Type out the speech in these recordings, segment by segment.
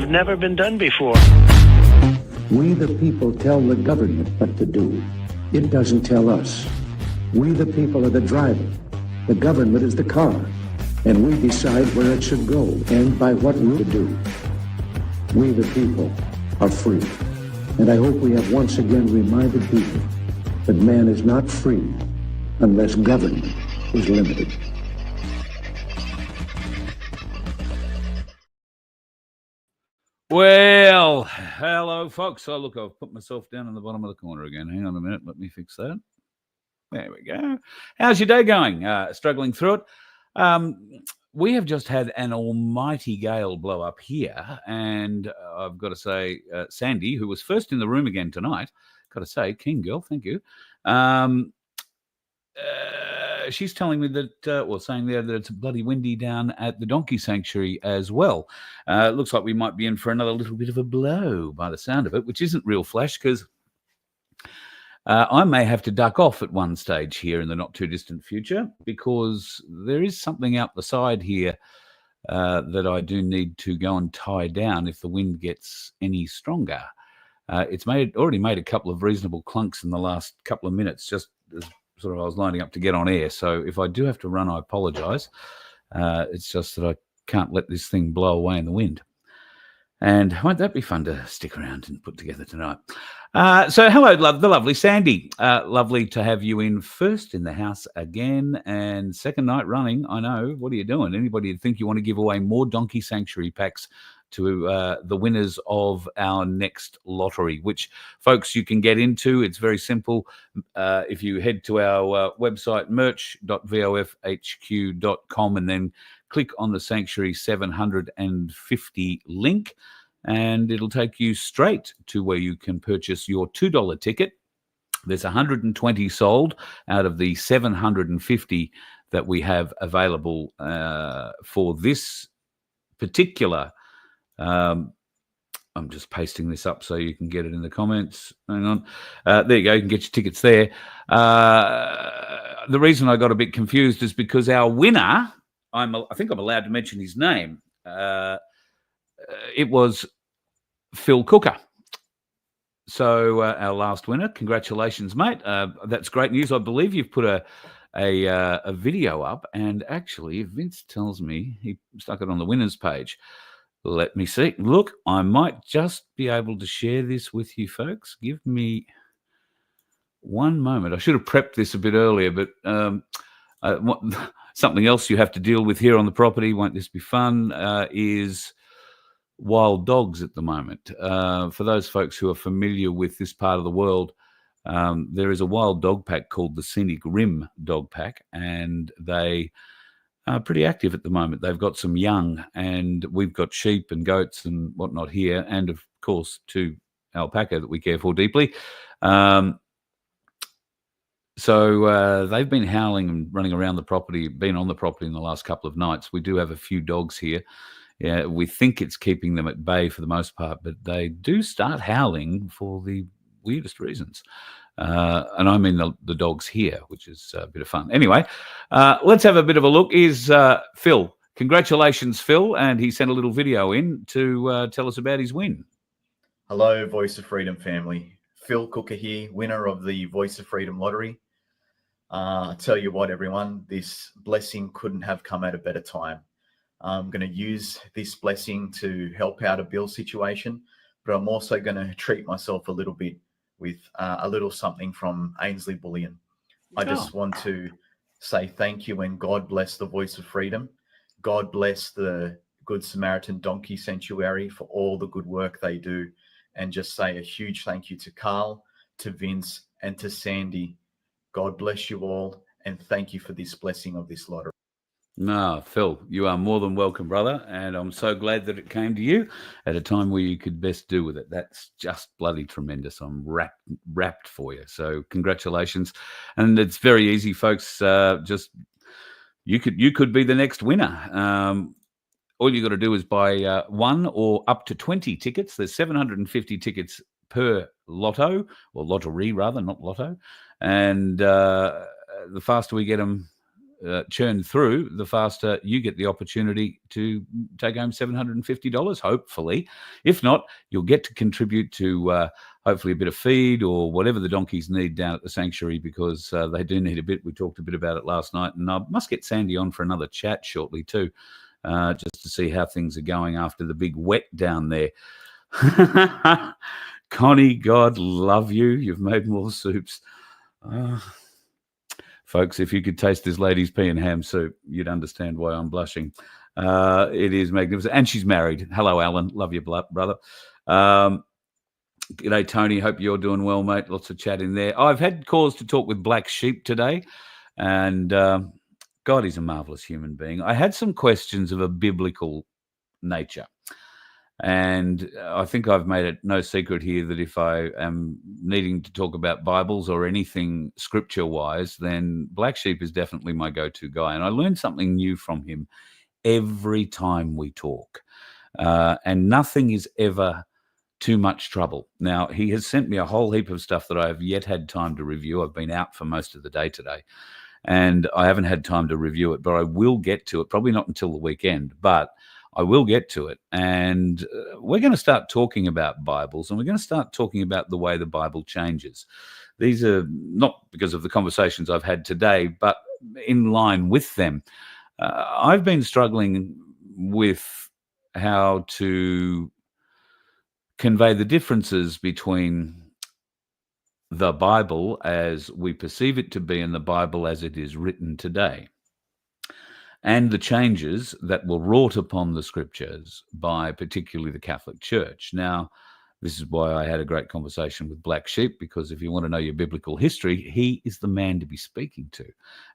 have never been done before. We the people tell the government what to do. It doesn't tell us. We the people are the driver. The government is the car. And we decide where it should go and by what route to do. We the people are free. And I hope we have once again reminded people that man is not free unless government is limited. Well, hello, folks. Oh, look, I've put myself down in the bottom of the corner again. Hang on a minute. Let me fix that. There we go. How's your day going? Struggling through it? We have just had an almighty gale blow up here. And I've got to say, Sandy, who was first in the room again tonight, got to say, keen girl, thank you. She's telling me that, saying there that it's bloody windy down at the donkey sanctuary as well. It looks like we might be in for another little bit of a blow by the sound of it, which isn't real flash because I may have to duck off at one stage here in the not too distant future because there is something out the side here that I do need to go and tie down if the wind gets any stronger. It's already made a couple of reasonable clunks in the last couple of minutes, just as sort of I was lining up to get on air. So if I do have to run, I apologise. It's just that I can't let this thing blow away in the wind. And won't that be fun to stick around and put together tonight? So hello, the lovely Sandy. Lovely to have you in first in the house again and second night running. I know. What are you doing? Anybody think you want to give away more Donkey Sanctuary packs to the winners of our next lottery, which, folks, you can get into. It's very simple. If you head to our website, merch.vofhq.com, and then click on the Sanctuary 750 link, and it'll take you straight to where you can purchase your $2 ticket. There's 120 sold out of the 750 that we have available for this particular. I'm just pasting this up so you can get it in the comments. Hang on. There you go. You can get your tickets there. The reason I got a bit confused is because our winner, I think I'm allowed to mention his name. It was Phil Cooker. So our last winner, congratulations, mate. That's great news. I believe you've put a video up, and actually Vince tells me he stuck it on the winners page. Let me see. Look, I might just be able to share this with you folks. Give me one moment. I should have prepped this a bit earlier, but something else you have to deal with here on the property, won't this be fun, is wild dogs at the moment. For those folks who are familiar with this part of the world, there is a wild dog pack called the Scenic Rim Dog Pack, and they are pretty active at the moment. They've got some young, and we've got sheep and goats and whatnot here, and of course 2 alpaca that we care for deeply. So they've been howling and running around the property, been on the property in the last couple of nights. We do have a few dogs here. Yeah, we think it's keeping them at bay for the most part, but they do start howling for the weirdest reasons. And I mean the dogs here, which is a bit of fun. Anyway, let's have a bit of a look. Is Phil. Congratulations, Phil. And he sent a little video in to tell us about his win. Hello, Voice of Freedom family. Phil Cooker here, winner of the Voice of Freedom lottery. I tell you what, everyone, this blessing couldn't have come at a better time. I'm going to use this blessing to help out a bill situation, but I'm also going to treat myself a little bit with a little something from Ainsley Bullion. I just want to say thank you and God bless the Voice of Freedom. God bless the Good Samaritan Donkey Sanctuary for all the good work they do. And just say a huge thank you to Carl, to Vince, and to Sandy. God bless you all, and thank you for this blessing of this lottery. No, Phil, you are more than welcome, brother, and I'm so glad that it came to you at a time where you could best do with it. That's just bloody tremendous. I'm wrapped for you. So congratulations, and it's very easy, folks. Just you could be the next winner. All you got to do is buy 1 or up to 20 tickets. There's 750 tickets per lotto, or lottery rather, not lotto, and the faster we get them churn through, the faster you get the opportunity to take home $750, hopefully. If not, you'll get to contribute to hopefully a bit of feed or whatever the donkeys need down at the sanctuary, because they do need a bit. We talked a bit about it last night, and I must get Sandy on for another chat shortly too, just to see how things are going after the big wet down there. Connie, God love you. You've made more soups. Folks, if you could taste this lady's pea and ham soup, you'd understand why I'm blushing. It is magnificent. And she's married. Hello, Alan. Love you, brother. G'day, Tony. Hope you're doing well, mate. Lots of chat in there. I've had cause to talk with Black Sheep today, and God, he's a marvelous human being. I had some questions of a biblical nature. And I think I've made it no secret here that if I am needing to talk about Bibles or anything scripture-wise, then Black Sheep is definitely my go-to guy. And I learned something new from him every time we talk. And nothing is ever too much trouble. Now, he has sent me a whole heap of stuff that I have yet had time to review. I've been out for most of the day today, and I haven't had time to review it, but I will get to it, probably not until the weekend, but I will get to it. And we're going to start talking about Bibles, and we're going to start talking about the way the Bible changes. These are not because of the conversations I've had today, but in line with them. I've been struggling with how to convey the differences between the Bible as we perceive it to be and the Bible as it is written today, and the changes that were wrought upon the scriptures by particularly the Catholic Church. Now, this is why I had a great conversation with Black Sheep, because if you want to know your biblical history, he is the man to be speaking to.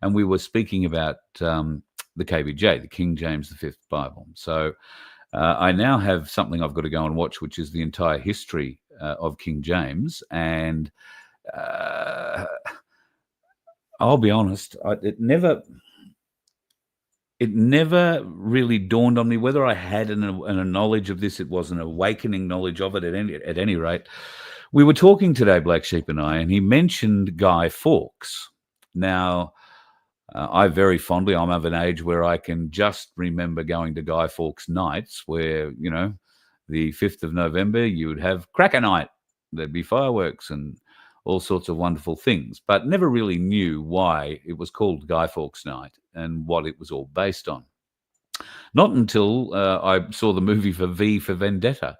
And we were speaking about the KBJ, the King James V Bible. So I now have something I've got to go and watch, which is the entire history of King James. And I'll be honest, it never really dawned on me whether I had a knowledge of this. It was an awakening knowledge of it at any rate. We were talking today, Black Sheep and I, and he mentioned Guy Fawkes. Now, I very fondly, I'm of an age where I can just remember going to Guy Fawkes nights where, you know, the 5th of November, you would have cracker night. There'd be fireworks and all sorts of wonderful things, but never really knew why it was called Guy Fawkes Night and what it was all based on. Not until I saw the movie V for Vendetta.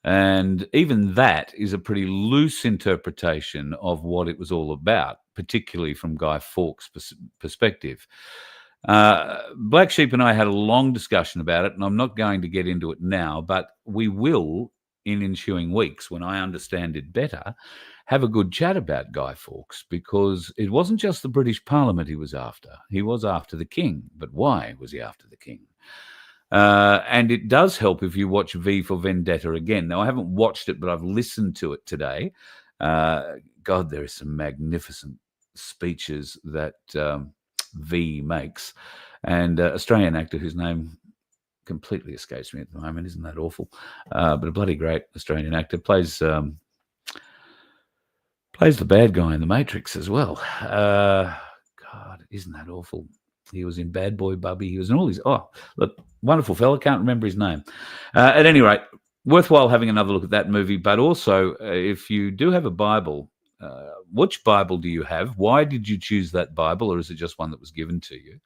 And even that is a pretty loose interpretation of what it was all about, particularly from Guy Fawkes' perspective. Black Sheep and I had a long discussion about it, and I'm not going to get into it now, but we will, in ensuing weeks, when I understand it better, have a good chat about Guy Fawkes, because it wasn't just the British Parliament he was after. He was after the king. But why was he after the king? And it does help if you watch V for Vendetta again. Now, I haven't watched it, but I've listened to it today. God, there are some magnificent speeches that V makes. And Australian actor whose name completely escapes me at the moment. Isn't that awful? But a bloody great Australian actor. Plays the bad guy in The Matrix as well. God, isn't that awful? He was in Bad Boy Bubby. He was in all these. Oh, look, wonderful fella. Can't remember his name. At any rate, worthwhile having another look at that movie. But also, if you do have a Bible, which Bible do you have? Why did you choose that Bible, or is it just one that was given to you?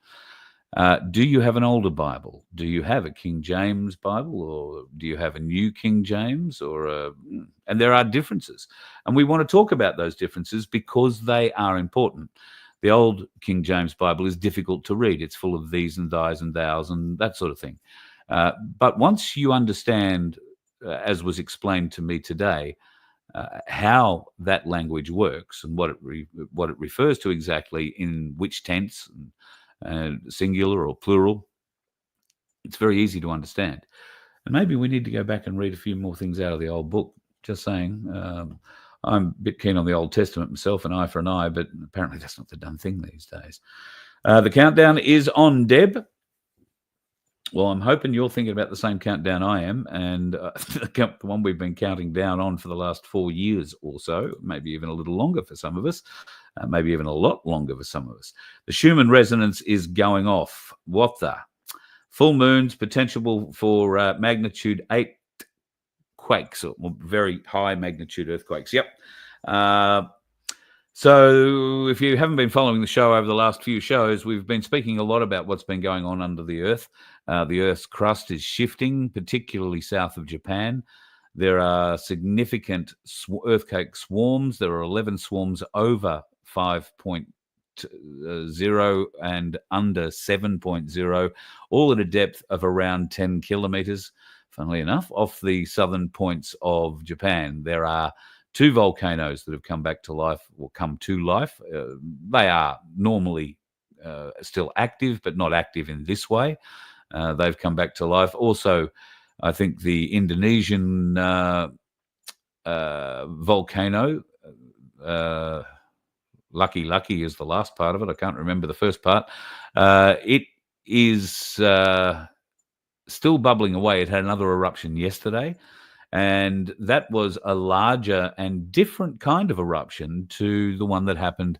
Do you have an older Bible? Do you have a King James Bible, or do you have a New King James? And there are differences. And we want to talk about those differences because they are important. The old King James Bible is difficult to read. It's full of these and thys and thous and that sort of thing. But once you understand, as was explained to me today, how that language works and what it refers to exactly in which tense, singular or plural, it's very easy to understand. And maybe we need to go back and read a few more things out of the old book. Just saying. I'm a bit keen on the Old Testament myself, an eye for an eye, but apparently that's not the done thing these days. The countdown is on, Deb. Well, I'm hoping you're thinking about the same countdown I am, and the one we've been counting down on for the last 4 years or so, maybe even a little longer for some of us, maybe even a lot longer for some of us. The Schumann resonance is going off. What the? Full moons, potential for magnitude 8 quakes, or very high magnitude earthquakes. Yep. So if you haven't been following the show over the last few shows, we've been speaking a lot about what's been going on under the earth. The Earth's crust is shifting, particularly south of Japan. There are significant earthquake swarms. There are 11 swarms over 5.0 and under 7.0, all at a depth of around 10 kilometers, funnily enough, off the southern points of Japan. There are 2 volcanoes that have come back to life, or come to life. They are normally still active, but not active in this way. They've come back to life. Also, I think the Indonesian volcano, Lucky is the last part of it. I can't remember the first part. It is still bubbling away. It had another eruption yesterday, and that was a larger and different kind of eruption to the one that happened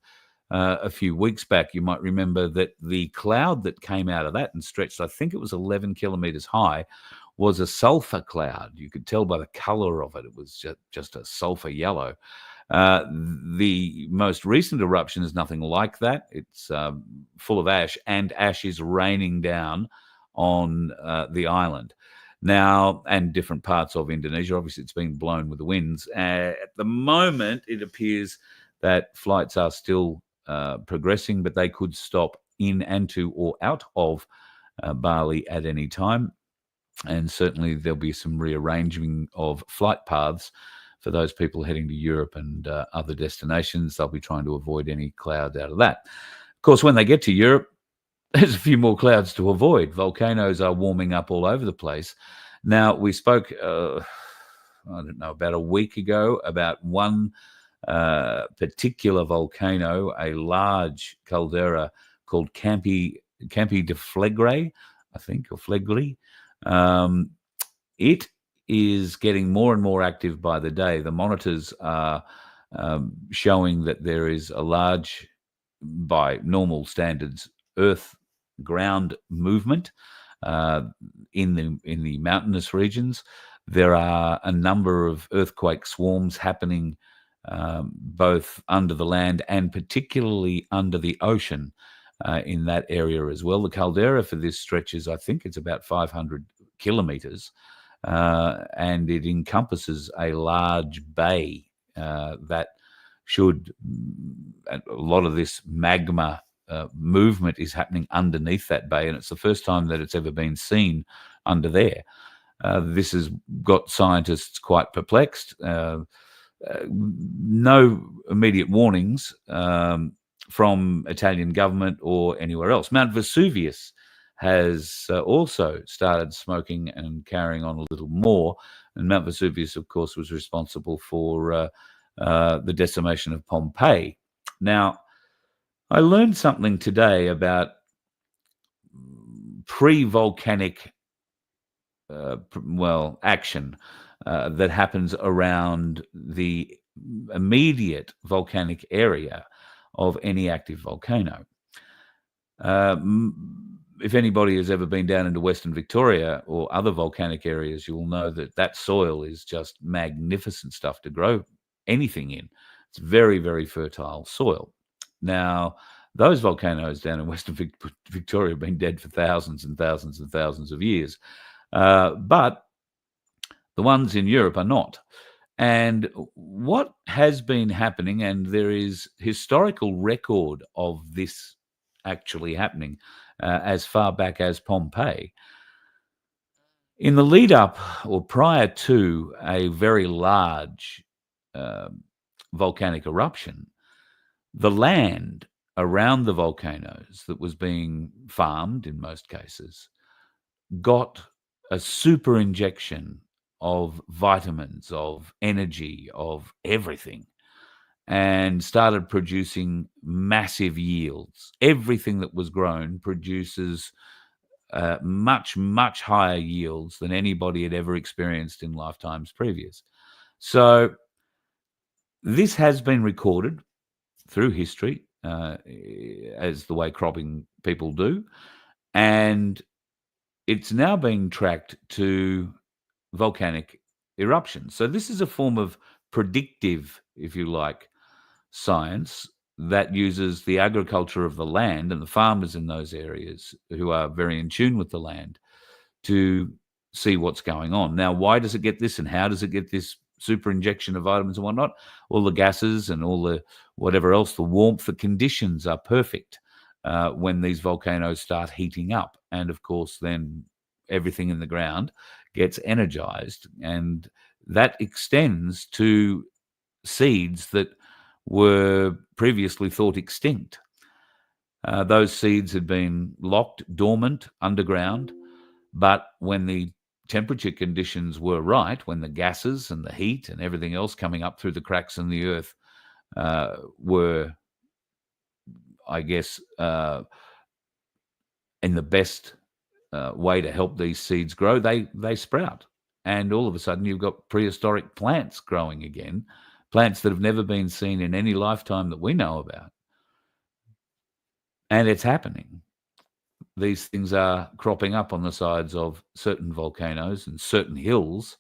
a few weeks back. You might remember that the cloud that came out of that and stretched, I think it was 11 kilometers high, was a sulfur cloud. You could tell by the color of it. It was just a sulfur yellow. The most recent eruption is nothing like that. It's full of ash, and ash is raining down on the island. Now, and different parts of Indonesia. Obviously, it's being blown with the winds. At the moment, it appears that flights are still progressing, but they could stop in and to or out of Bali at any time. And certainly there'll be some rearranging of flight paths for those people heading to Europe and other destinations. They'll be trying to avoid any clouds out of that. Of course, when they get to Europe, there's a few more clouds to avoid. Volcanoes are warming up all over the place. Now, we spoke, I don't know, about a week ago about one particular volcano, a large caldera called Campi de Flegrei, I think, or Flegrei. It is getting more and more active by the day. The monitors are showing that there is a large, by normal standards, ground movement in the mountainous regions. There are a number of earthquake swarms happening both under the land and particularly under the ocean in that area as well. The caldera for this stretches, I think it's about 500 kilometers, and it encompasses a large bay that should, a lot of this magma movement is happening underneath that bay, and it's the first time that it's ever been seen under there. This has got scientists quite perplexed. No immediate warnings from Italian government or anywhere else. Mount Vesuvius has also started smoking and carrying on a little more. And Mount Vesuvius, of course, was responsible for the decimation of Pompeii. Now, I learned something today about pre-volcanic action that happens around the immediate volcanic area of any active volcano. If anybody has ever been down into Western Victoria or other volcanic areas, you'll know that that soil is just magnificent stuff to grow anything in. It's very, very fertile soil. Now, those volcanoes down in Western Victoria have been dead for thousands and thousands and thousands of years. But the ones in Europe are not. And what has been happening, and there is historical record of this actually happening as far back as Pompeii. In the lead up or prior to a very large volcanic eruption, the land around the volcanoes that was being farmed in most cases got a super injection of vitamins, of energy, of everything, and started producing massive yields. Everything that was grown produces much, much higher yields than anybody had ever experienced in lifetimes previous. So this has been recorded through history, as the way cropping people do, and it's now being tracked to volcanic eruptions. So this is a form of predictive, if you like, science that uses the agriculture of the land and the farmers in those areas who are very in tune with the land to see what's going on. Now, why does it get this and how does it get this super injection of vitamins and whatnot? All the gases and all the whatever else, the warmth, the conditions are perfect when these volcanoes start heating up. And of course, then everything in the ground gets energized, and that extends to seeds that were previously thought extinct. Those seeds had been locked dormant underground, but when the temperature conditions were right, when the gases and the heat and everything else coming up through the cracks in the earth were, I guess, in the best way to help these seeds grow, they sprout. And all of a sudden, you've got prehistoric plants growing again, plants that have never been seen in any lifetime that we know about. And it's happening. These things are cropping up on the sides of certain volcanoes and certain hills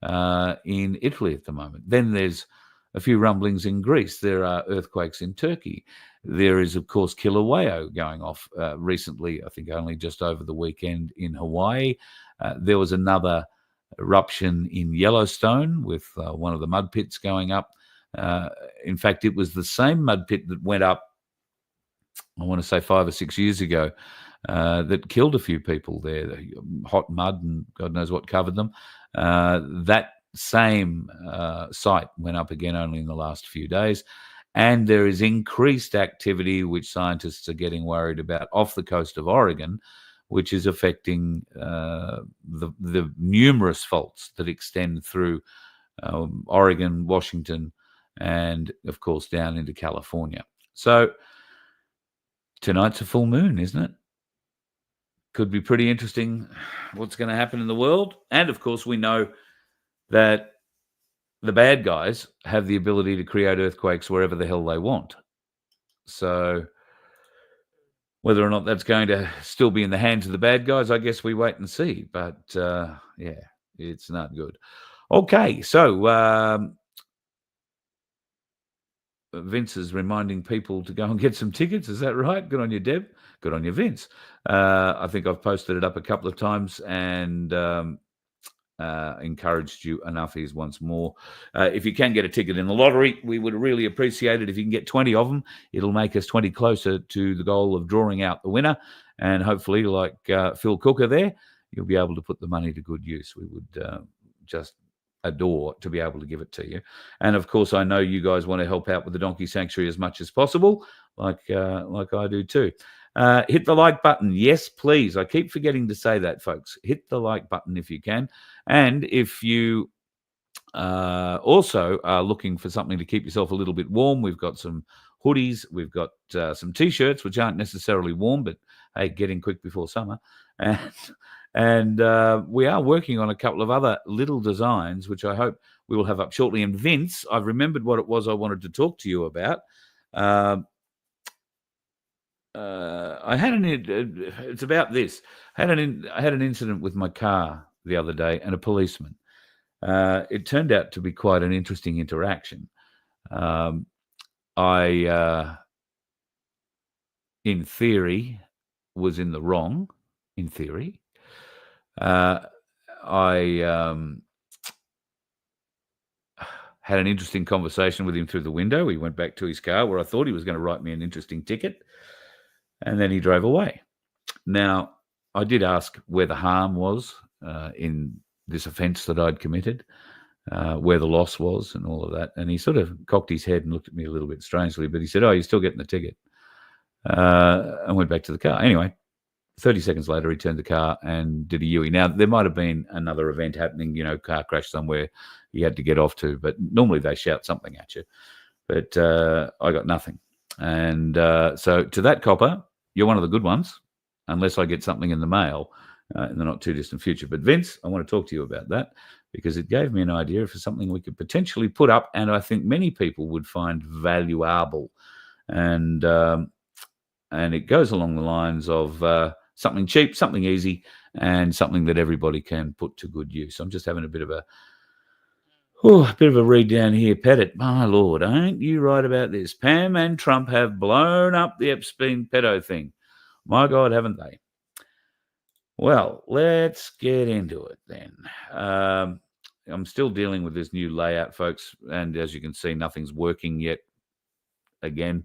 in Italy at the moment. Then there's a few rumblings in Greece. There are earthquakes in Turkey. There is, of course, Kilauea going off recently, I think only just over the weekend in Hawaii. There was another eruption in Yellowstone with one of the mud pits going up. In fact, it was the same mud pit that went up, I want to say 5 or 6 years ago, that killed a few people there. The hot mud and God knows what covered them. That same site went up again only in the last few days. And there is increased activity, which scientists are getting worried about, off the coast of Oregon, which is affecting the numerous faults that extend through Oregon, Washington, and, of course, down into California. So tonight's a full moon, isn't it? Could be pretty interesting what's going to happen in the world. And, of course, we know that the bad guys have the ability to create earthquakes wherever the hell they want. So whether or not that's going to still be in the hands of the bad guys, I guess we wait and see. But, yeah, it's not good. Okay, so Vince is reminding people to go and get some tickets. Is that right? Good on you, Deb. Good on you, Vince. I think I've posted it up a couple of times and encouraged you enough is once more. If you can get a ticket in the lottery, we would really appreciate it. If you can get 20 of them, it'll make us 20 closer to the goal of drawing out the winner. And hopefully, like Phil Cooker there, you'll be able to put the money to good use. We would just adore to be able to give it to you. And of course, I know you guys want to help out with the Donkey Sanctuary as much as possible, like I do too. Hit the like button. Yes, please. I keep forgetting to say that, folks. Hit the like button if you can. And if you also are looking for something to keep yourself a little bit warm, we've got some hoodies. We've got some T-shirts, which aren't necessarily warm, but, hey, getting quick before summer. And we are working on a couple of other little designs, which I hope we will have up shortly. And Vince, I've remembered what it was I wanted to talk to you about. I had it's about this. I had an incident with my car the other day and a policeman. It turned out to be quite an interesting interaction. I, in theory, was in the wrong. In theory, I had an interesting conversation with him through the window. He went back to his car where I thought he was going to write me an interesting ticket. And then he drove away. Now, I did ask where the harm was in this offence that I'd committed, where the loss was and all of that. And he sort of cocked his head and looked at me a little bit strangely, but he said, "Oh, you're still getting the ticket." And went back to the car. Anyway, 30 seconds later, he turned the car and did a U-turn. Now, there might have been another event happening, car crash somewhere he had to get off to, but normally they shout something at you. But I got nothing. And so to that copper, you're one of the good ones. unless I get something in the mail in the not too distant future. But Vince, I want to talk to you about that because it gave me an idea for something we could potentially put up, and I think many people would find valuable. And it goes along the lines of something cheap, something easy, and something that everybody can put to good use. I'm just having a bit of a read down here. Pettit, my lord, ain't you right about this? Pam and Trump have blown up the Epstein pedo thing. My God, haven't they? Well, let's get into it then. I'm still dealing with this new layout, folks, and as you can see, nothing's working yet. Again,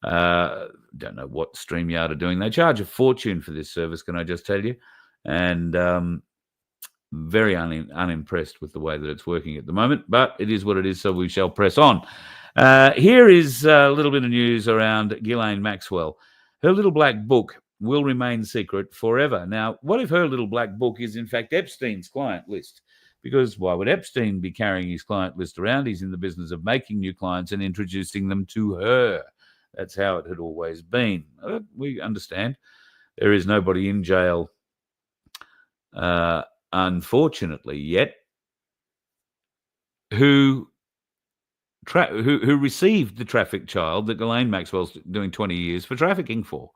don't know what StreamYard are doing. They charge a fortune for this service, can I just tell you? And very unimpressed with the way that it's working at the moment, but it is what it is, so we shall press on. Here is a little bit of news around Ghislaine Maxwell. Her little black book will remain secret forever. Now, what if her little black book is in fact Epstein's client list? Because why would Epstein be carrying his client list around? He's in the business of making new clients and introducing them to her. That's how it had always been. We understand. There is nobody in jail, unfortunately, yet, who received the trafficked child that Ghislaine Maxwell's doing 20 years for trafficking for.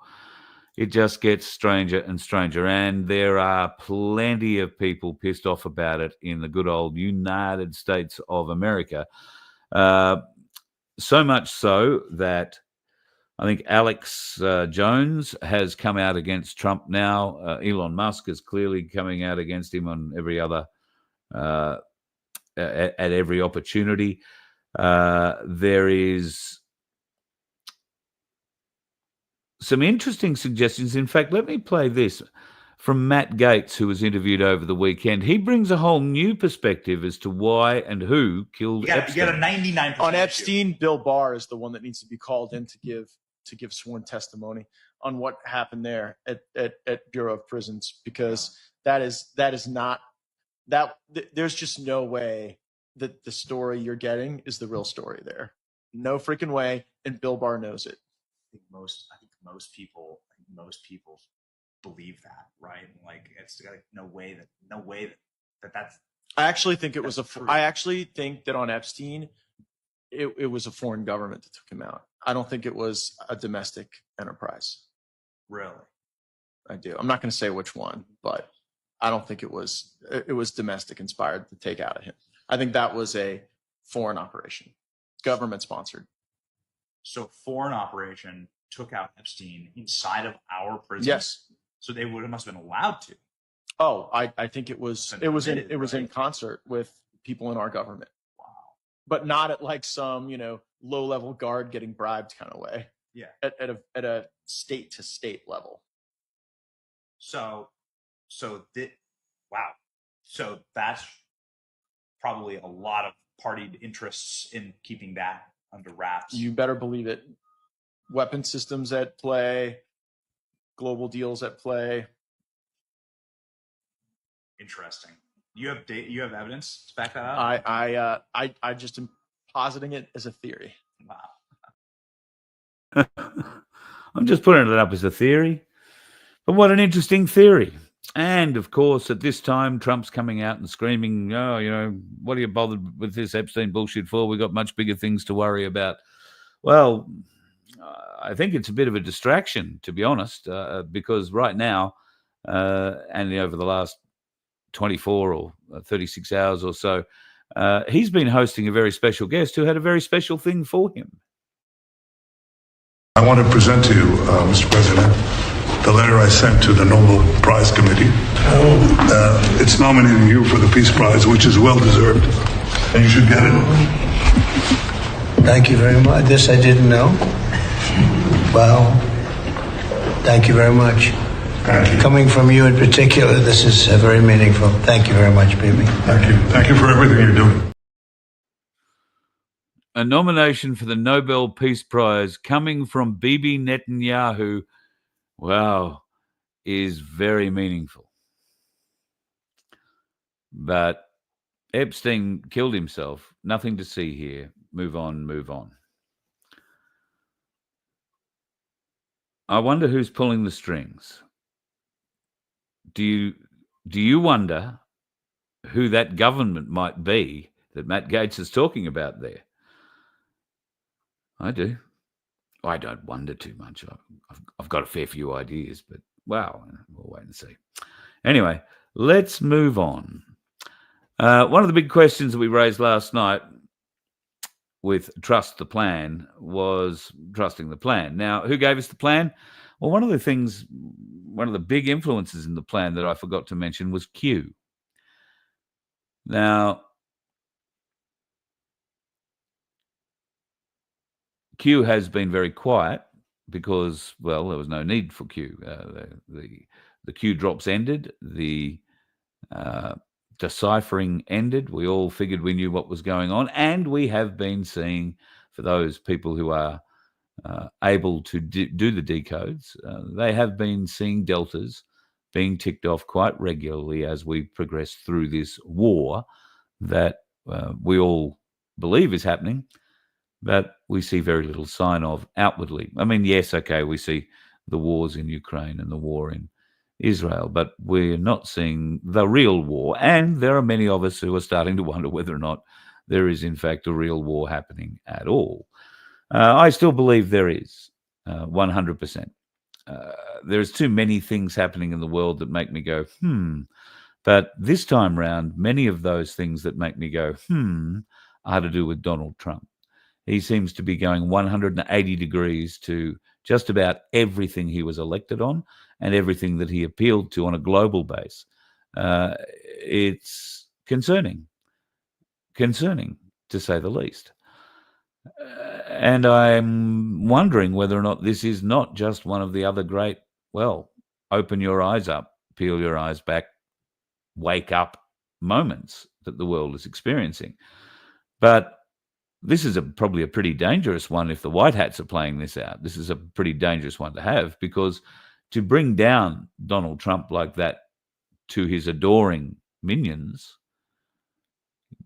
It just gets stranger and stranger, and there are plenty of people pissed off about it in the good old United States of America. So much so that I think Alex Jones has come out against Trump now. Elon Musk is clearly coming out against him on every other at every opportunity. There is some interesting suggestions. In fact, let me play this from Matt Gaetz, who was interviewed over the weekend. He brings a whole new perspective as to why and who killed Epstein. You got a 99% on Epstein. Bill Barr is the one that needs to be called in to give sworn testimony on what happened there at Bureau of Prisons, because that is not that. There's just no way that the story you're getting is the real story there. No freaking way, and Bill Barr knows it. I think most people believe that, right? Like it's got no way that that's. I actually think it was I actually think that on Epstein, it was a foreign government that took him out. I don't think it was a domestic enterprise. Really? I do. I'm not going to say which one, but I don't think it was domestic inspired to take out of him. I think that was a foreign operation, government sponsored. So foreign operation took out Epstein inside of our prison. Yes. So they must have been allowed to. Oh, I think it was in concert with people in our government. Wow. But not at like some, low level guard getting bribed kind of way. Yeah. At a state to state level. So that's probably a lot of partied interests in keeping that under wraps. You better believe it. Weapon systems at play, global deals at play. Interesting. You have evidence to back that up? I just am positing it as a theory. Wow. I'm just putting it up as a theory. But what an interesting theory. And, of course, at this time, Trump's coming out and screaming, what are you bothered with this Epstein bullshit for? We've got much bigger things to worry about. Well, I think it's a bit of a distraction, to be honest, because right now, and over the last 24 or 36 hours or so, he's been hosting a very special guest who had a very special thing for him. I want to present to you, Mr. President, the letter I sent to the Nobel Prize Committee. It's nominating you for the Peace Prize, which is well-deserved, and you should get it. Thank you very much. This I didn't know. Well, thank you very much. Thank you. Coming from you in particular, this is very meaningful. Thank you very much, Bibi. Thank you. Thank you for everything you're doing. A nomination for the Nobel Peace Prize coming from Bibi Netanyahu, wow, is very meaningful. But Epstein killed himself. Nothing to see here. Move on, move on. I wonder who's pulling the strings. do you wonder who that government might be that Matt Gaetz is talking about there? I do. I don't wonder too much. I've got a fair few ideas, but wow, we'll wait and see. Anyway, let's move on. One of the big questions that we raised last night with Trust the Plan was trusting the plan. Now, who gave us the plan? Well, one of the big influences in the plan that I forgot to mention was Q. Now, Q has been very quiet because, well, there was no need for Q. The Q drops ended. The deciphering ended. We all figured we knew what was going on. And we have been seeing, for those people who are able to do the decodes, they have been seeing deltas being ticked off quite regularly as we progress through this war that we all believe is happening, but we see very little sign of outwardly. I mean, yes, okay, we see the wars in Ukraine and the war in Israel, but we're not seeing the real war. And there are many of us who are starting to wonder whether or not there is, in fact, a real war happening at all. I still believe there is, 100%. There's too many things happening in the world that make me go, But this time round, many of those things that make me go, are to do with Donald Trump. He seems to be going 180 degrees to just about everything he was elected on and everything that he appealed to on a global base. It's concerning to say the least. And I'm wondering whether or not this is not just one of the other great, well, open your eyes up, peel your eyes back, wake up moments that the world is experiencing. But this is probably a pretty dangerous one if the White Hats are playing this out. This is a pretty dangerous one to have, because to bring down Donald Trump like that to his adoring minions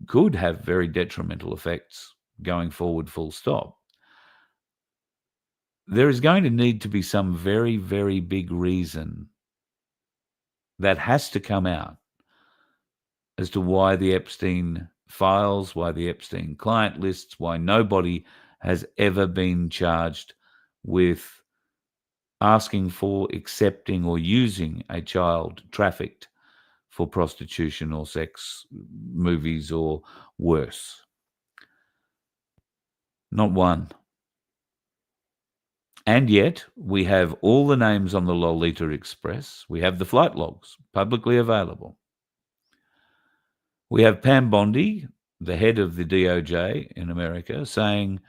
could have very detrimental effects going forward, full stop. There is going to need to be some very, very big reason that has to come out as to why the Epstein files, why the Epstein client lists, why nobody has ever been charged with asking for, accepting, or using a child trafficked for prostitution or sex movies or worse. Not one. And yet, we have all the names on the Lolita Express. We have the flight logs publicly available. We have Pam Bondi, the head of the DOJ in America, saying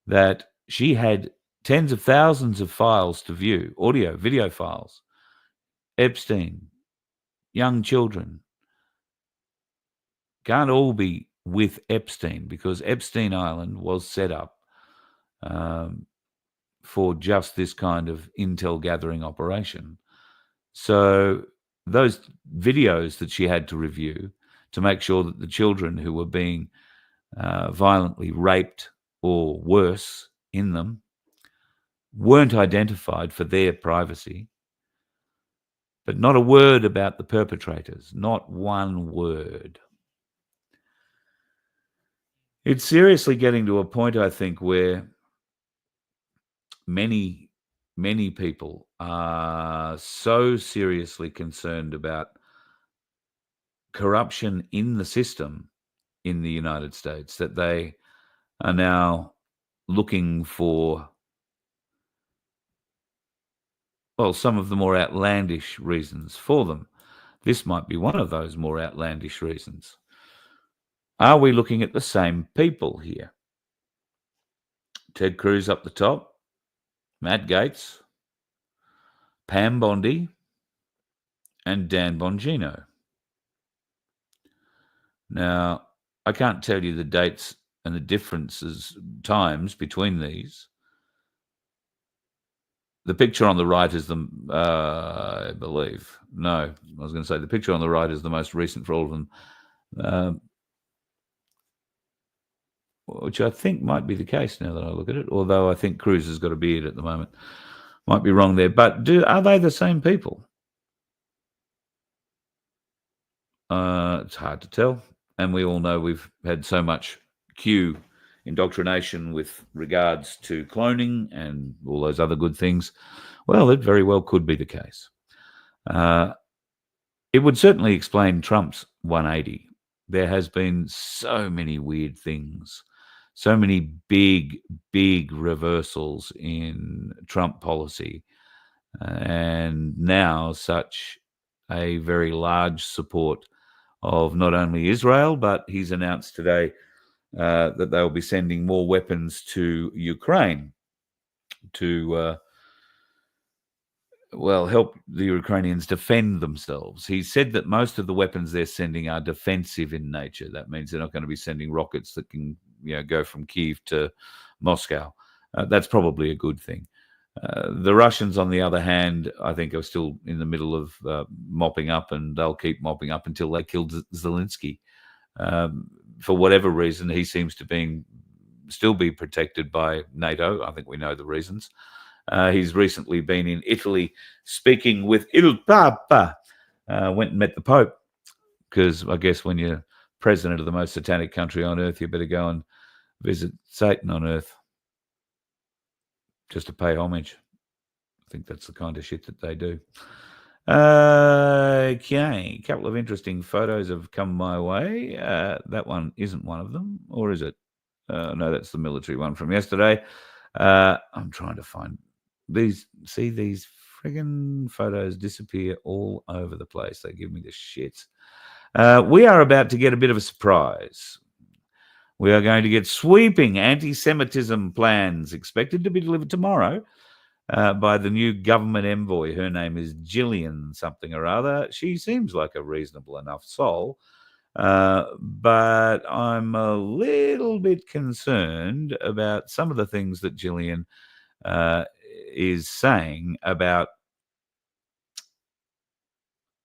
that she had tens of thousands of files to view, audio, video files. Epstein, young children, can't all be with Epstein because Epstein Island was set up for just this kind of intel gathering operation. So those videos that she had to review to make sure that the children who were being violently raped or worse in them weren't identified for their privacy, but not a word about the perpetrators, not one word. It's seriously getting to a point, I think, where many people are so seriously concerned about corruption in the system in the United States that they are now looking for, well, some of the more outlandish reasons for them. This might be one of those more outlandish reasons. Are we looking at the same people here? Ted Cruz up the top, Matt Gaetz, Pam Bondi, and Dan Bongino. Now, I can't tell you the dates and the differences, times between these. The picture on the right is I believe. No, I was going to say the picture on the right is the most recent for all of them, which I think might be the case now that I look at it, although I think Cruz has got a beard at the moment. Might be wrong there, but are they the same people? It's hard to tell. And we all know we've had so much Q indoctrination with regards to cloning and all those other good things. Well, it very well could be the case. It would certainly explain Trump's 180. There has been so many weird things, so many big reversals in Trump policy, and now such a very large support of not only Israel, but he's announced today that they'll be sending more weapons to Ukraine to help the Ukrainians defend themselves. He said that most of the weapons they're sending are defensive in nature. That means they're not going to be sending rockets that can, go from Kyiv to Moscow. That's probably a good thing. The Russians, on the other hand, I think are still in the middle of mopping up, and they'll keep mopping up until they kill Zelensky. For whatever reason, he seems to still be protected by NATO. I think we know the reasons. He's recently been in Italy speaking with Il Papa. Went and met the Pope, because I guess when you're president of the most satanic country on earth, you better go and visit Satan on earth just to pay homage. I think that's the kind of shit that they do. Okay, a couple of interesting photos have come my way. That one isn't one of them, or is it? No, that's the military one from yesterday. I'm trying to find these. See, these friggin' photos disappear all over the place. They give me the shits. We are about to get a bit of a surprise. We are going to get sweeping anti-Semitism plans expected to be delivered tomorrow by the new government envoy. Her name is Gillian something or other. She seems like a reasonable enough soul, but I'm a little bit concerned about some of the things that Gillian is saying about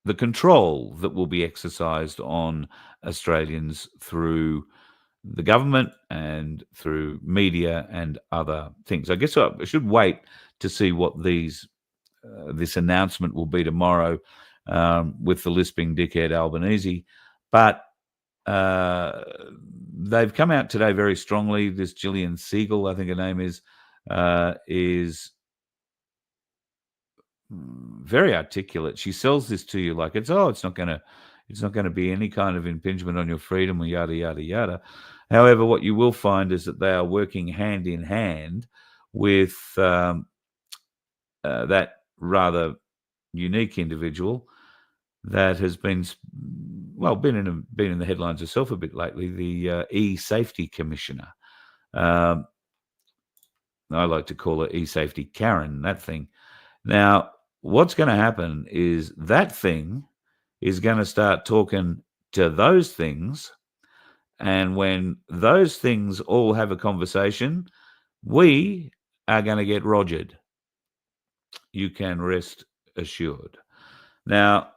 the control that will be exercised on Australians through the government and through media and other things. I guess I should wait to see what this announcement will be tomorrow with the lisping dickhead Albanese. But they've come out today very strongly. This Gillian Siegel, I think her name is very articulate. She sells this to you like it's not going to be any kind of impingement on your freedom or yada yada yada. However, what you will find is that they are working hand in hand with that rather unique individual that has been in the headlines herself a bit lately, the e-safety commissioner. I like to call her e-safety Karen, that thing. Now, what's going to happen is that thing is going to start talking to those things, and when those things all have a conversation, we are going to get rogered. You can rest assured. Now,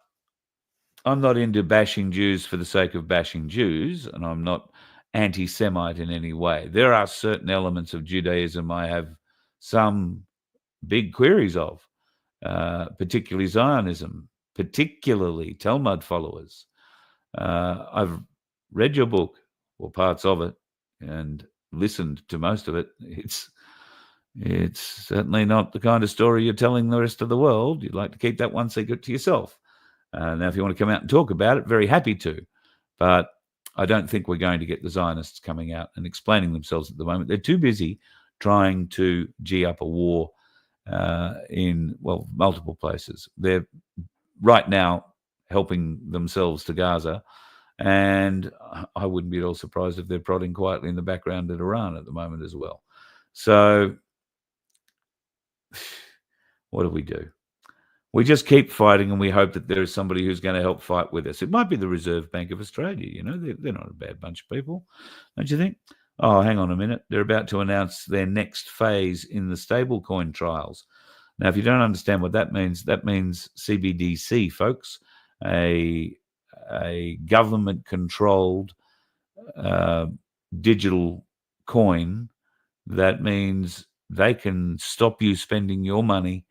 I'm not into bashing Jews for the sake of bashing Jews, and I'm not anti-Semite in any way. There are certain elements of Judaism I have some big queries of, particularly Zionism, particularly Talmud followers. I've read your book, or parts of it, and listened to most of it. It's certainly not the kind of story you're telling the rest of the world. You'd like to keep that one secret to yourself. Now, if you want to come out and talk about it, very happy to. But I don't think we're going to get the Zionists coming out and explaining themselves at the moment. They're too busy trying to gee up a war in multiple places. They're right now helping themselves to Gaza, and I wouldn't be at all surprised if they're prodding quietly in the background at Iran at the moment as well. So what do? We just keep fighting, and we hope that there is somebody who's going to help fight with us. It might be the Reserve Bank of Australia. They're not a bad bunch of people, don't you think? Oh, hang on a minute. They're about to announce their next phase in the stablecoin trials. Now, if you don't understand what that means CBDC, folks, a government-controlled digital coin. That means they can stop you spending your money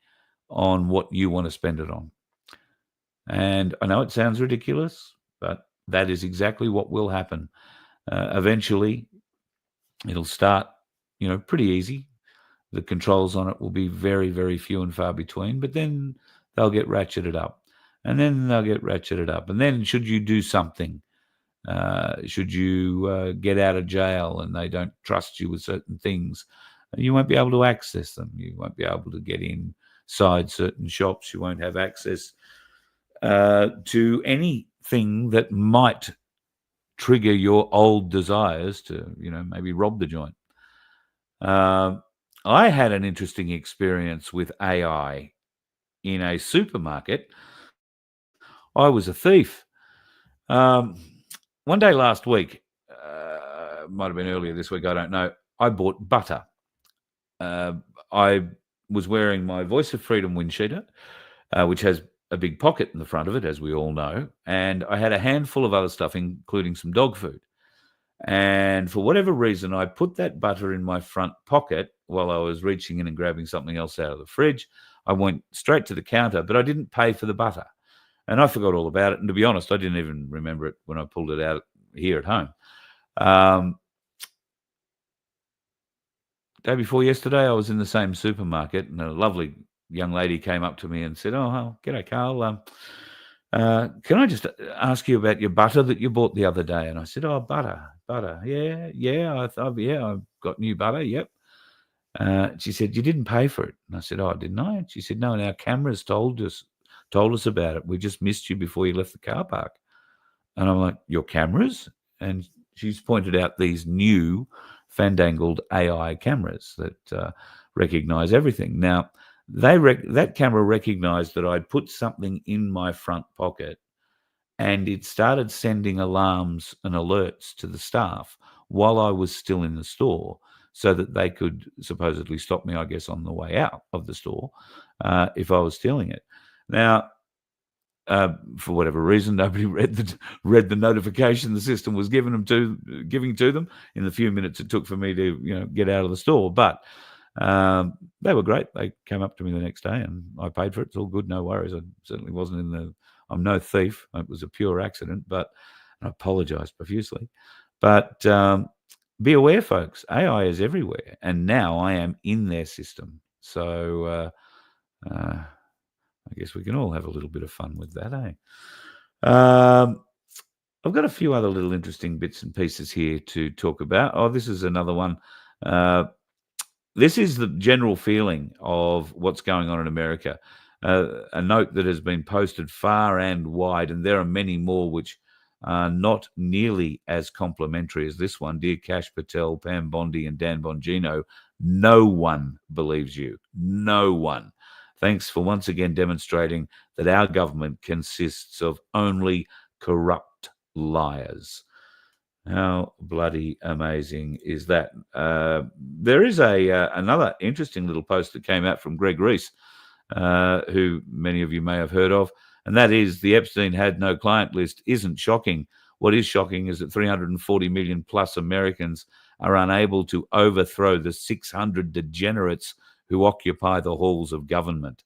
on what you want to spend it on. And I know it sounds ridiculous, but That is exactly what will happen. Eventually, it'll start, pretty easy. The controls on it will be very, very few and far between, but then they'll get ratcheted up. And then they'll get ratcheted up. And then should you do something, should you get out of jail and they don't trust you with certain things, you won't be able to access them. You won't be able to get inside certain shops. You won't have access to anything that might trigger your old desires to, maybe rob the joint. I had an interesting experience with AI in a supermarket. I was a thief. One day last week, might have been earlier this week, I don't know, I bought butter. I was wearing my Voice of Freedom wind cheater, which has a big pocket in the front of it, as we all know, and I had a handful of other stuff, including some dog food. And for whatever reason, I put that butter in my front pocket while I was reaching in and grabbing something else out of the fridge. I went straight to the counter, but I didn't pay for the butter. And I forgot all about it. And to be honest, I didn't even remember it when I pulled it out here at home. Day before yesterday, I was in the same supermarket, and a lovely young lady came up to me and said, "Oh, g'day, Carl. Can I just ask you about your butter that you bought the other day?" And I said, "Oh, butter. Yeah. I've got new butter. Yep." She said, "You didn't pay for it." And I said, "Oh, didn't I?" And she said, "No, and our cameras told us about it. We just missed you before you left the car park." And I'm like, "Your cameras?" And she's pointed out these new fandangled AI cameras that recognize everything. Now, that camera recognized that I'd put something in my front pocket, and it started sending alarms and alerts to the staff while I was still in the store, so that they could supposedly stop me, I guess, on the way out of the store if I was stealing it. Now, for whatever reason, nobody read the notification the system was giving to them in the few minutes it took for me to get out of the store. But they were great. They came up to me the next day, and I paid for it. It's all good, no worries. I certainly wasn't I'm no thief. It was a pure accident, but I apologize profusely. But be aware, folks. AI is everywhere, and now I am in their system. So I guess we can all have a little bit of fun with that, eh? I've got a few other little interesting bits and pieces here to talk about. Oh, this is another one. This is the general feeling of what's going on in America. A note that has been posted far and wide, and there are many more which are not nearly as complimentary as this one. Dear Kash Patel, Pam Bondi, and Dan Bongino, no one believes you. No one. Thanks for once again demonstrating that our government consists of only corrupt liars. How bloody amazing is that? There is another interesting little post that came out from Greg Reese, who many of you may have heard of, and that is the Epstein had no client list isn't shocking. What is shocking is that 340 million plus Americans are unable to overthrow the 600 degenerates who occupy the halls of government.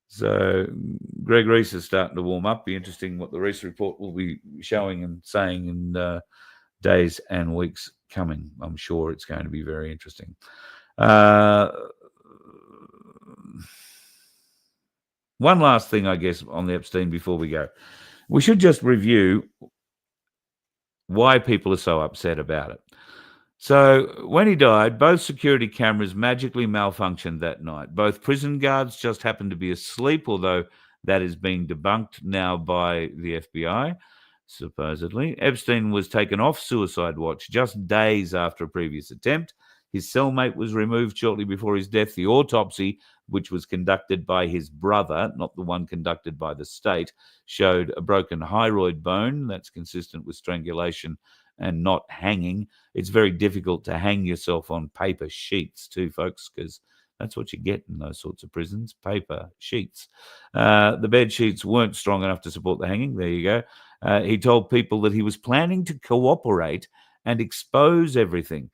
So Greg Reese is starting to warm up. Be interesting what the Reese report will be showing and saying in days and weeks coming. I'm sure it's going to be very interesting. One last thing, I guess, on the Epstein before we go. We should just review why people are so upset about it. So when he died, both security cameras magically malfunctioned that night. Both prison guards just happened to be asleep, although that is being debunked now by the FBI, supposedly. Epstein was taken off suicide watch just days after a previous attempt. His cellmate was removed shortly before his death. The autopsy, which was conducted by his brother, not the one conducted by the state, showed a broken hyoid bone. That's consistent with strangulation and not hanging. It's very difficult to hang yourself on paper sheets too, folks, because that's what you get in those sorts of prisons, paper sheets. The bed sheets weren't strong enough to support the hanging. There you go. He told people that he was planning to cooperate and expose everything.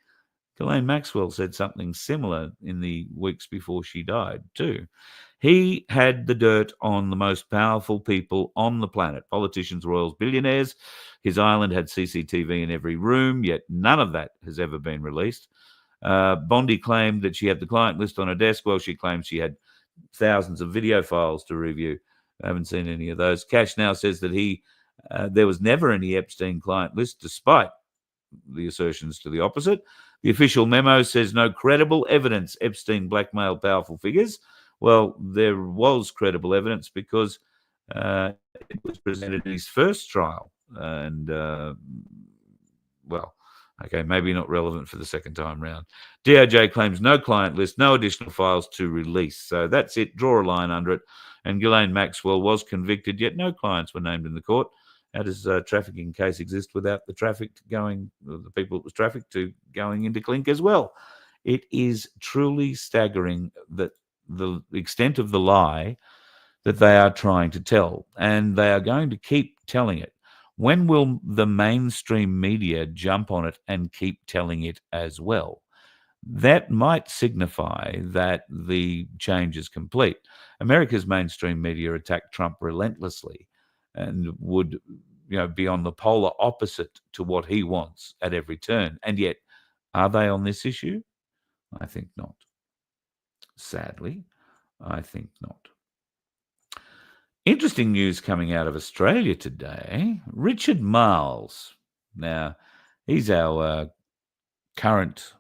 Ghislaine Maxwell said something similar in the weeks before she died too. He had the dirt on the most powerful people on the planet, politicians, royals, billionaires. His island had CCTV in every room, yet none of that has ever been released. Bondi claimed that she had the client list on her desk. Well, she claims she had thousands of video files to review. I haven't seen any of those. Cash now says that there was never any Epstein client list, despite the assertions to the opposite. The official memo says no credible evidence Epstein blackmailed powerful figures. Well, there was credible evidence because it was presented in his first trial. And, well, okay, maybe not relevant for the second time round. DOJ claims no client list, no additional files to release. So that's it. Draw a line under it. And Ghislaine Maxwell was convicted, yet no clients were named in the court. How does a trafficking case exist without the people it was trafficked to going into clink as well? It is truly staggering that the extent of the lie that they are trying to tell, and they are going to keep telling it. When will the mainstream media jump on it and keep telling it as well? That might signify that the change is complete. America's mainstream media attack Trump relentlessly and would, be on the polar opposite to what he wants at every turn. And yet, are they on this issue? I think not. Sadly, I think not. Interesting news coming out of Australia today. Richard Marles. Now, he's our current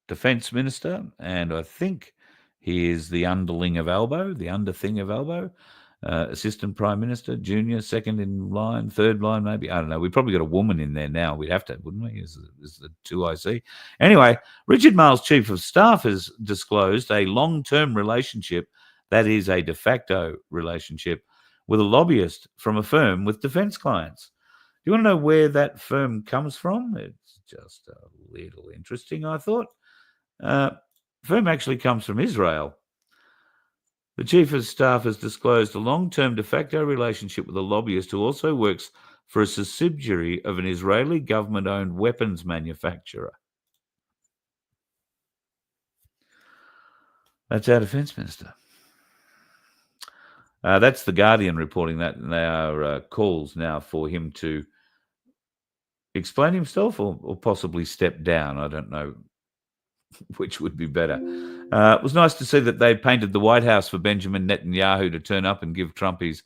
defence minister, and I think he is the underling of Albo, the underthing of Albo, assistant prime minister, junior, second in line, third line, maybe. I don't know. We've probably got a woman in there now. We'd have to, wouldn't we? Is the 2IC. Anyway, Richard Marles, chief of staff, has disclosed a long-term relationship, that is a de facto relationship, with a lobbyist from a firm with defence clients. Do you want to know where that firm comes from? It's just a little interesting, I thought. Firm actually comes from Israel. The chief of staff has disclosed a long-term de facto relationship with a lobbyist who also works for a subsidiary of an Israeli government-owned weapons manufacturer. That's our defence minister. That's The Guardian reporting that, and there are calls now for him to explain himself or possibly step down. I don't know which would be better. It was nice to see that they painted the White House for Benjamin Netanyahu to turn up and give Trump his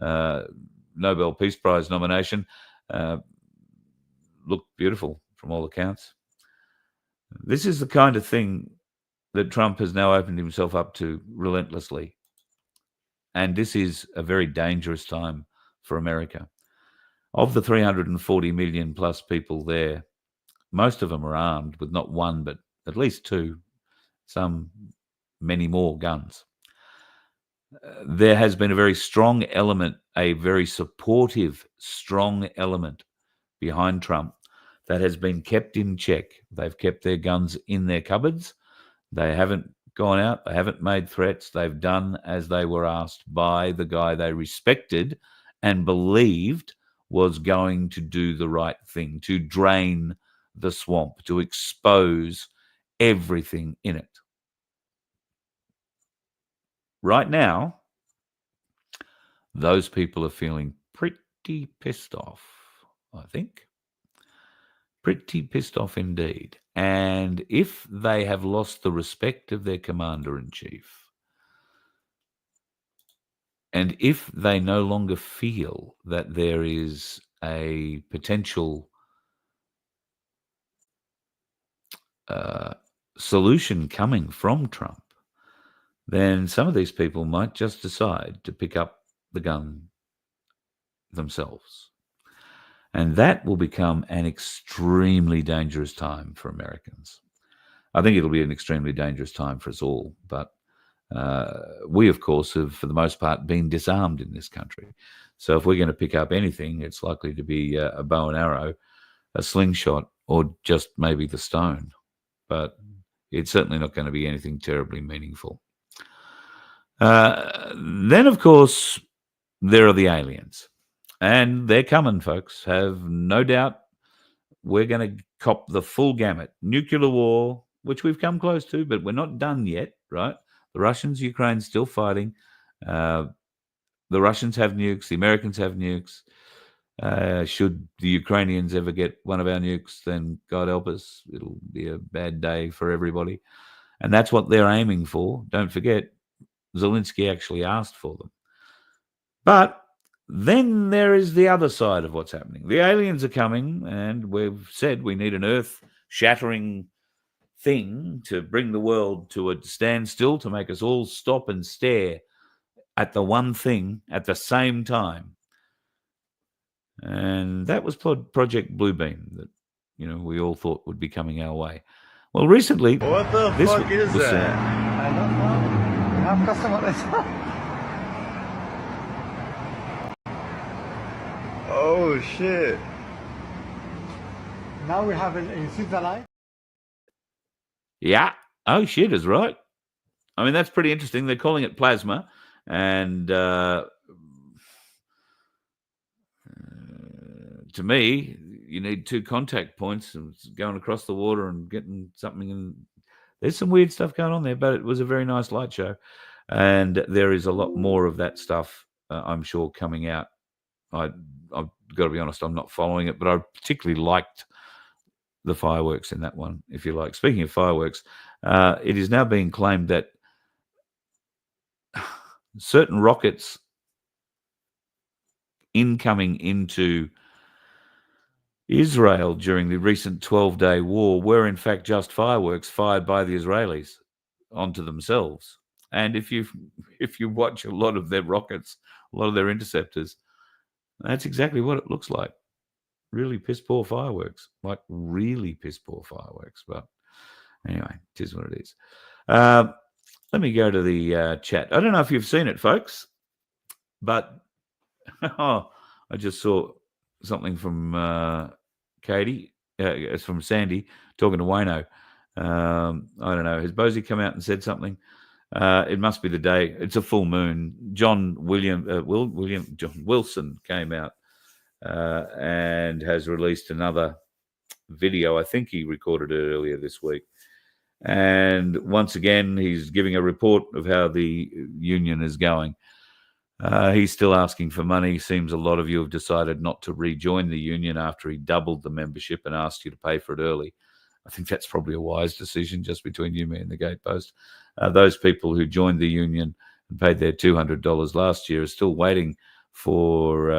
Nobel Peace Prize nomination. Looked beautiful from all accounts. This is the kind of thing that Trump has now opened himself up to relentlessly. And this is a very dangerous time for America. Of the 340 million plus people there, most of them are armed with not one, but at least two, many more guns. There has been a very strong element, a very supportive, strong element behind Trump that has been kept in check. They've kept their guns in their cupboards. They haven't gone out. They haven't made threats. They've done as they were asked by the guy they respected and believed was going to do the right thing, to drain the swamp, to expose everything in it. Right now, those people are feeling pretty pissed off, I think. Pretty pissed off indeed. And if they have lost the respect of their commander-in-chief, and if they no longer feel that there is a potential solution coming from Trump, then some of these people might just decide to pick up the gun themselves. And that will become an extremely dangerous time for Americans. I think it'll be an extremely dangerous time for us all. But we, of course, have, for the most part, been disarmed in this country. So if we're going to pick up anything, it's likely to be a bow and arrow, a slingshot, or just maybe the stone. But it's certainly not going to be anything terribly meaningful. Then, of course, there are the aliens. And they're coming, folks. Have no doubt we're going to cop the full gamut. Nuclear war, which we've come close to, but we're not done yet, right? The Russians, Ukraine's still fighting. The Russians have nukes. The Americans have nukes. Should the Ukrainians ever get one of our nukes, then God help us, it'll be a bad day for everybody. And that's what they're aiming for. Don't forget, Zelensky actually asked for them. But then there is the other side of what's happening. The aliens are coming, and we've said we need an earth-shattering thing to bring the world to a standstill, to make us all stop and stare at the one thing at the same time. And that was Project Bluebeam that, we all thought would be coming our way. Well, recently... What the fuck is that? I don't know. We have customers. Oh shit. Now we have in Switzerland. Yeah. Oh, shit is right. I mean, that's pretty interesting. They're calling it plasma. And to me, you need 2 contact points and going across the water and getting something in. There's some weird stuff going on there, but it was a very nice light show. And there is a lot more of that stuff, I'm sure, coming out. I've got to be honest, I'm not following it, but I particularly liked the fireworks in that one, if you like. Speaking of fireworks, it is now being claimed that certain rockets incoming into Israel during the recent 12-day war were in fact just fireworks fired by the Israelis onto themselves. And if you watch a lot of their rockets, a lot of their interceptors, that's exactly what it looks like. Really piss poor fireworks, like really piss poor fireworks. But anyway, it is what it is. Let me go to the chat. I don't know if you've seen it, folks, but I just saw something from Katie. It's from Sandy talking to Wayno. I don't know. Has Bosie come out and said something? It must be the day. It's a full moon. John Wilson came out and has released another video. I think he recorded it earlier this week. And once again, he's giving a report of how the union is going. He's still asking for money. Seems a lot of you have decided not to rejoin the union after he doubled the membership and asked you to pay for it early. I think that's probably a wise decision, just between you, me, and the Gatepost. Those people who joined the union and paid their $200 last year are still waiting for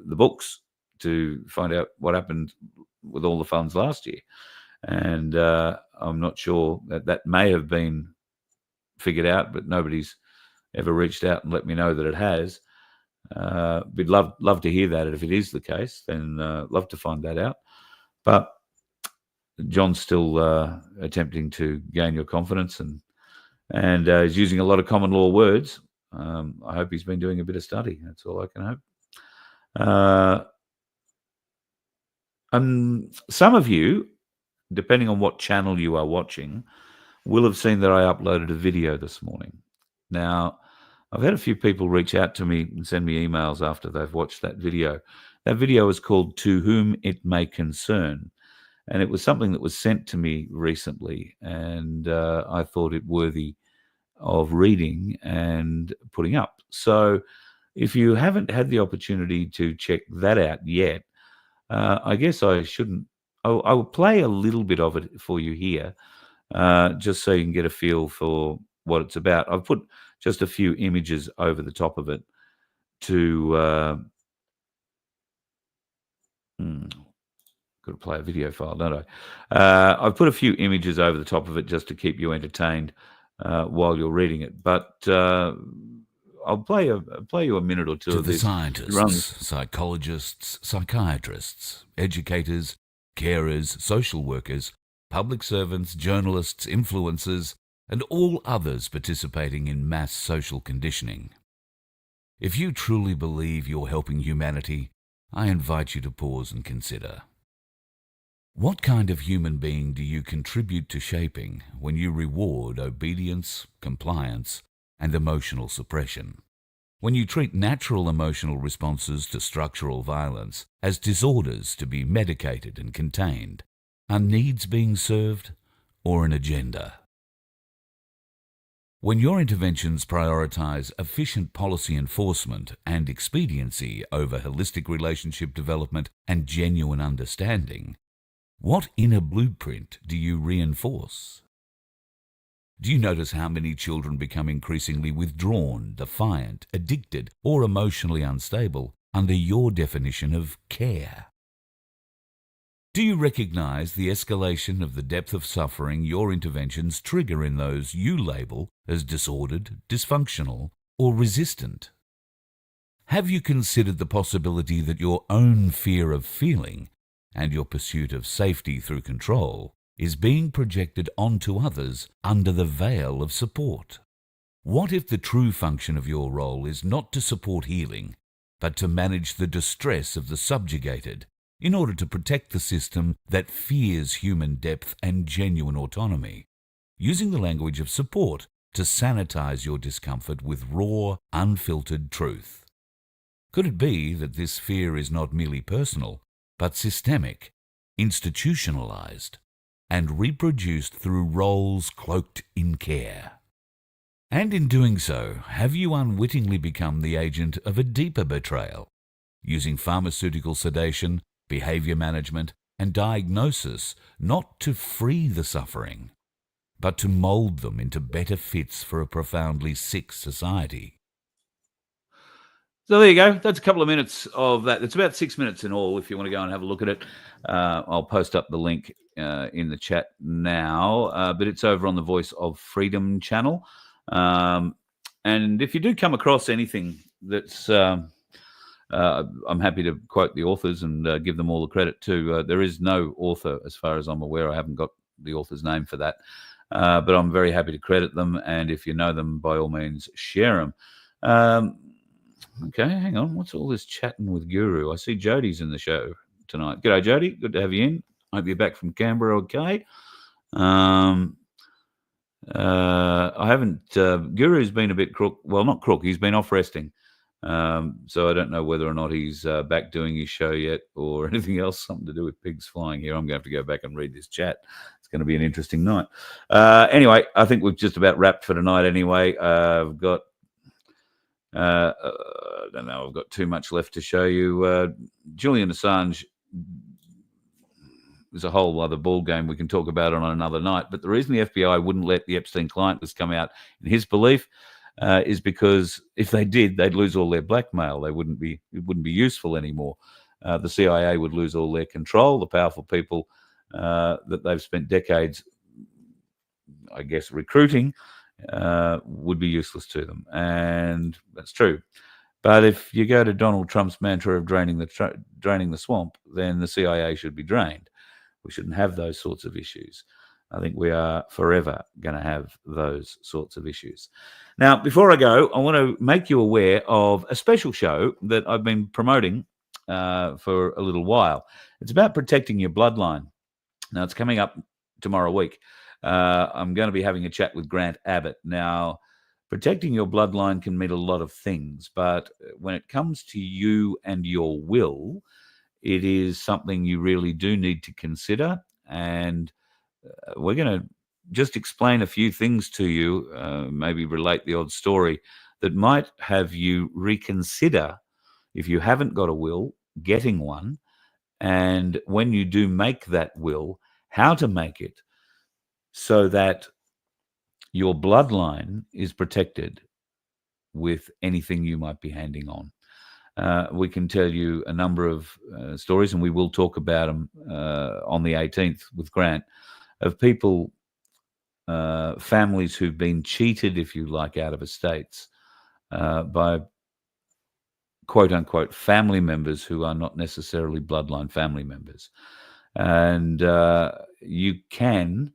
the books to find out what happened with all the funds last year. And I'm not sure that may have been figured out, but nobody's ever reached out and let me know that it has. We'd love to hear that. If it is the case, then love to find that out. But John's still attempting to gain your confidence and is using a lot of common law words. I hope he's been doing a bit of study. That's all I can hope. Some of you, depending on what channel you are watching, will have seen that I uploaded a video this morning. Now, I've had a few people reach out to me and send me emails after they've watched that video. That video is called To Whom It May Concern. And it was something that was sent to me recently, and I thought it worthy of reading and putting up. So if you haven't had the opportunity to check that out yet, I guess I shouldn't. I will play a little bit of it for you here, just so you can get a feel for what it's about. I've put just a few images over the top of it to... Got to play a video file, don't I? I've put a few images over the top of it just to keep you entertained while you're reading it. But I'll play you a minute or two to of the this. scientists, psychologists, psychiatrists, educators, carers, social workers, public servants, journalists, influencers, and all others participating in mass social conditioning. If you truly believe you're helping humanity, I invite you to pause and consider. What kind of human being do you contribute to shaping when you reward obedience, compliance, and emotional suppression? When you treat natural emotional responses to structural violence as disorders to be medicated and contained, are needs being served or an agenda? When your interventions prioritize efficient policy enforcement and expediency over holistic relationship development and genuine understanding, what inner blueprint do you reinforce? Do you notice how many children become increasingly withdrawn, defiant, addicted, or emotionally unstable under your definition of care? Do you recognize the escalation of the depth of suffering your interventions trigger in those you label as disordered, dysfunctional, or resistant? Have you considered the possibility that your own fear of feeling and your pursuit of safety through control is being projected onto others under the veil of support? What if the true function of your role is not to support healing, but to manage the distress of the subjugated, in order to protect the system that fears human depth and genuine autonomy, using the language of support to sanitize your discomfort with raw, unfiltered truth? Could it be that this fear is not merely personal, but systemic, institutionalized, and reproduced through roles cloaked in care? And in doing so, have you unwittingly become the agent of a deeper betrayal, using pharmaceutical sedation, behavior management, and diagnosis not to free the suffering, but to mold them into better fits for a profoundly sick society? So there you go. That's a couple of minutes of that. It's about 6 minutes in all if you want to go and have a look at it. I'll post up the link in the chat now, but it's over on the Voice of Freedom channel. And if you do come across anything that's... I'm happy to quote the authors and give them all the credit too. There is no author, as far as I'm aware. I haven't got the author's name for that, but I'm very happy to credit them. And if you know them, by all means, share them. Okay, hang on. What's all this chatting with Guru? I see Jody's in the show tonight. G'day, Jody. Good to have you in. Hope you're back from Canberra okay. I haven't... Guru's been a bit crook. Well, not crook. He's been off resting. So I don't know whether or not he's back doing his show yet or anything else, something to do with pigs flying here. I'm going to have to go back and read this chat. It's going to be an interesting night. Anyway, I think we've just about wrapped for tonight anyway. I've got... I don't know, I've got too much left to show you. Julian Assange is a whole other ball game we can talk about on another night. But the reason the FBI wouldn't let the Epstein client list come out, in his belief, is because if they did, they'd lose all their blackmail. It wouldn't be useful anymore. The CIA would lose all their control. The powerful people that they've spent decades, I guess, recruiting, would be useless to them. And that's true. But if you go to Donald Trump's mantra of draining the swamp, then the CIA should be drained. We shouldn't have those sorts of issues. I think we are forever going to have those sorts of issues. Now, before I go, I want to make you aware of a special show that I've been promoting for a little while. It's about protecting your bloodline. Now, it's coming up tomorrow week. I'm going to be having a chat with Grant Abbott. Now, protecting your bloodline can mean a lot of things, but when it comes to you and your will, it is something you really do need to consider. And we're going to just explain a few things to you, maybe relate the odd story that might have you reconsider, if you haven't got a will, getting one. And when you do make that will, how to make it so that your bloodline is protected with anything you might be handing on. We can tell you a number of stories, and we will talk about them on the 18th with Grant, of people, families who've been cheated, if you like, out of estates by quote-unquote family members who are not necessarily bloodline family members. And you can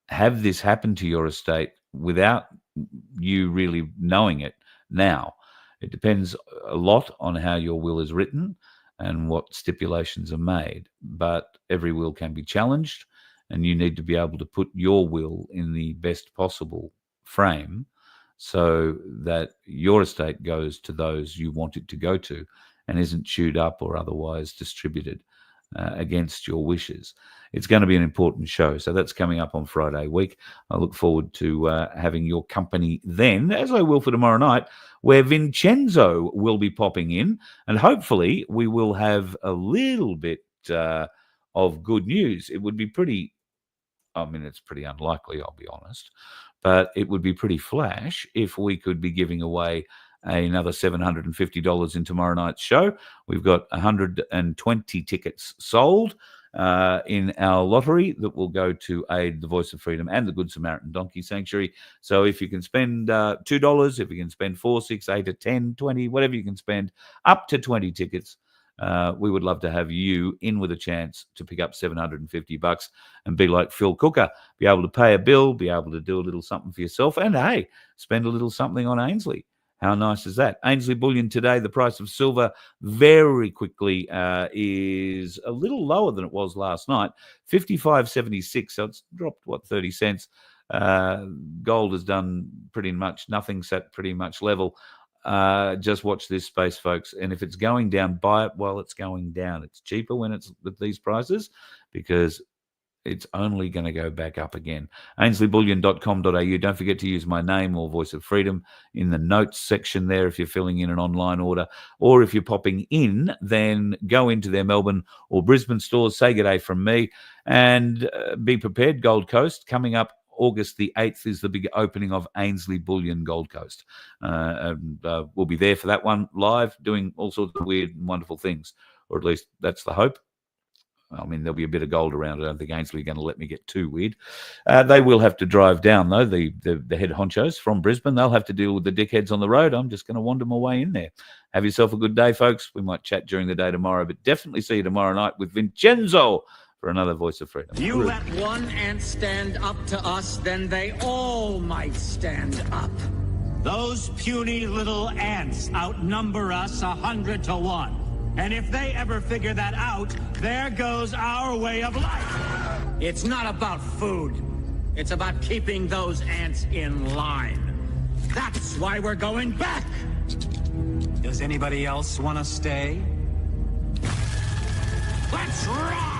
have this happen to your estate without you really knowing it now. It depends a lot on how your will is written and what stipulations are made, but every will can be challenged, and you need to be able to put your will in the best possible frame so that your estate goes to those you want it to go to and isn't chewed up or otherwise distributed. against your wishes. It's going to be an important show. So that's coming up on Friday week. I look forward to having your company then, as I will for tomorrow night, where Vincenzo will be popping in. And hopefully we will have a little bit of good news. It would be pretty, I mean, it's pretty unlikely, I'll be honest, but it would be pretty flash if we could be giving away another $750 in tomorrow night's show. We've got 120 tickets sold in our lottery that will go to aid the Voice of Freedom and the Good Samaritan Donkey Sanctuary. So if you can spend $2, if you can spend 4, 6, 8, or 10, 20, whatever you can spend, up to 20 tickets, we would love to have you in with a chance to pick up $750 and be like Phil Cooker, be able to pay a bill, be able to do a little something for yourself, and hey, spend a little something on Ainsley. How nice is that? Ainsley Bullion today, the price of silver very quickly is a little lower than it was last night, 55.76. So it's dropped, 30 cents. Gold has done pretty much nothing, sat pretty much level. Just watch this space, folks. And if it's going down, buy it while it's going down. It's cheaper when it's with these prices because it's only going to go back up again. AinsleyBullion.com.au. Don't forget to use my name or Voice of Freedom in the notes section there if you're filling in an online order. Or if you're popping in, then go into their Melbourne or Brisbane stores. Say good day from me. And be prepared, Gold Coast. Coming up August the 8th is the big opening of Ainsley Bullion Gold Coast. We'll be there for that one live, doing all sorts of weird and wonderful things. Or at least that's the hope. I mean, there'll be a bit of gold around. I don't think Ainsley are going to let me get too weird. They will have to drive down, though, the head honchos from Brisbane. They'll have to deal with the dickheads on the road. I'm just going to wander my way in there. Have yourself a good day, folks. We might chat during the day tomorrow, but definitely see you tomorrow night with Vincenzo for another Voice of Freedom. You let one ant stand up to us, then they all might stand up. Those puny little ants outnumber us 100 to 1. And if they ever figure that out, there goes our way of life. It's not about food. It's about keeping those ants in line. That's why we're going back. Does anybody else want to stay? Let's rock!